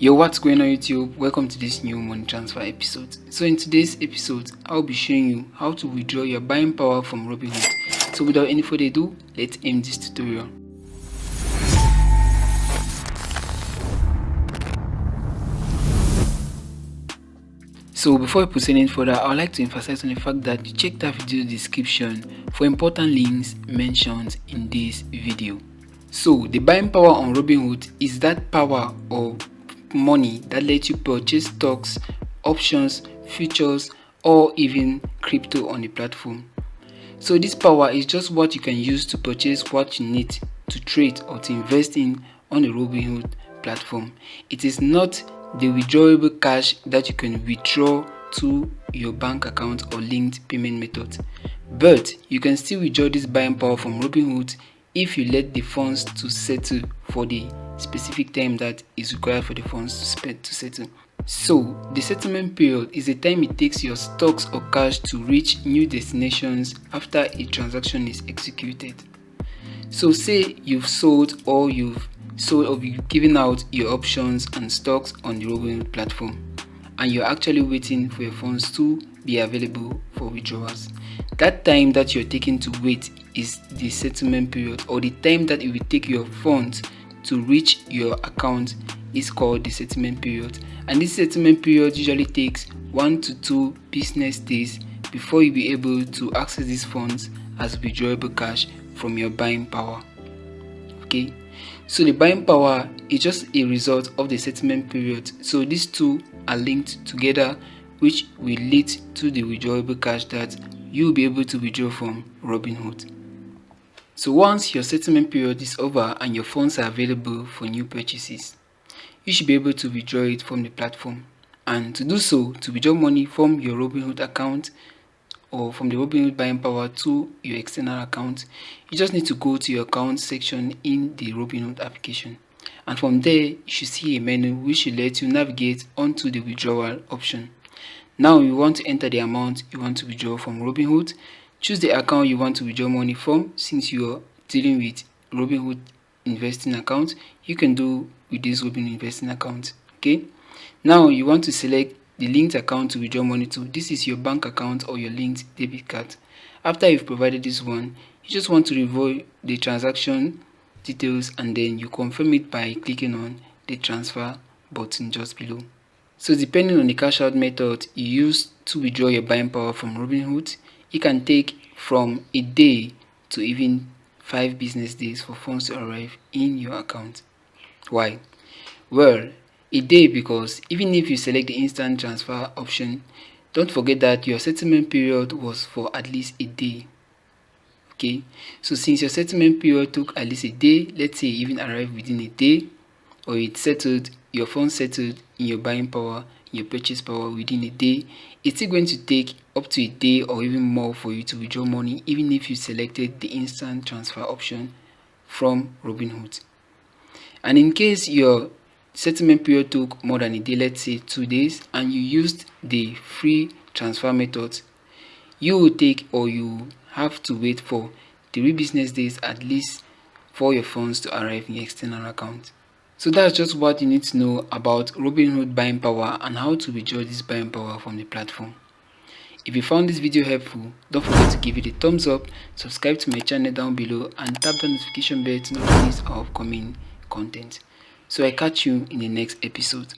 Yo, what's going on YouTube? Welcome to this new money transfer episode. So in today's episode, I'll be showing you how to withdraw your buying power from Robinhood. So without any further ado, let's end this tutorial. So before we proceed any further, I would like to emphasize on the fact that you check that video description for important links mentioned in this video. So the buying power on Robinhood is that power or money that lets you purchase stocks, options, futures, or even crypto on the platform. So this power is just what you can use to purchase what you need to trade or to invest in on the Robinhood platform. It is not the withdrawable cash that you can withdraw to your bank account or linked payment method, but you can still withdraw this buying power from Robinhood if you let the funds to settle for the specific time that is required for the funds to settle. So the settlement period is the time it takes your stocks or cash to reach new destinations after a transaction is executed. So say you've sold or you've given out your options and stocks on the Robinhood platform, and you're actually waiting for your funds to be available for withdrawals. That time that you're taking to wait is the settlement period, or the time that it will take your funds to reach your account is called the settlement period. And this settlement period usually takes 1 to 2 business days before you'll be able to access these funds as withdrawable cash from your buying power. Okay, so the buying power is just a result of the settlement period. So these two are linked together, which will lead to the withdrawable cash that you'll be able to withdraw from Robinhood. So once your settlement period is over and your funds are available for new purchases, you should be able to withdraw it from the platform. And to do so, to withdraw money from your Robinhood account or from the Robinhood buying power to your external account, you just need to go to your account section in the Robinhood application. And from there, you should see a menu which will let you navigate onto the withdrawal option. Now you want to enter the amount you want to withdraw from Robinhood. Choose the account you want to withdraw money from. Since you're dealing with Robinhood investing account, you can do with this Robinhood investing account. Okay, now you want to select the linked account to withdraw money to. This is your bank account or your linked debit card. After you've provided this one, you just want to review the transaction details and then you confirm it by clicking on the transfer button just below. So depending on the cash out method you use to withdraw your buying power from Robinhood, it can take from a day to even 5 business days for funds to arrive in your account. Why? Well, a day because even if you select the instant transfer option, don't forget that your settlement period was for at least a day. Okay, so since your settlement period took at least a day, let's say even arrived within a day, or it settled, your funds settled in your buying power, your purchase power within a day, it's still going to take up to a day or even more for you to withdraw money, even if you selected the instant transfer option from Robinhood. And in case your settlement period took more than a day, let's say 2 days, and you used the free transfer method, you will take or you have to wait for 3 business days at least for your funds to arrive in your external account. So that's just what you need to know about Robinhood buying power and how to withdraw this buying power from the platform. If you found this video helpful, don't forget to give it a thumbs up, subscribe to my channel down below and tap the notification bell to not miss our upcoming content. So I catch you in the next episode.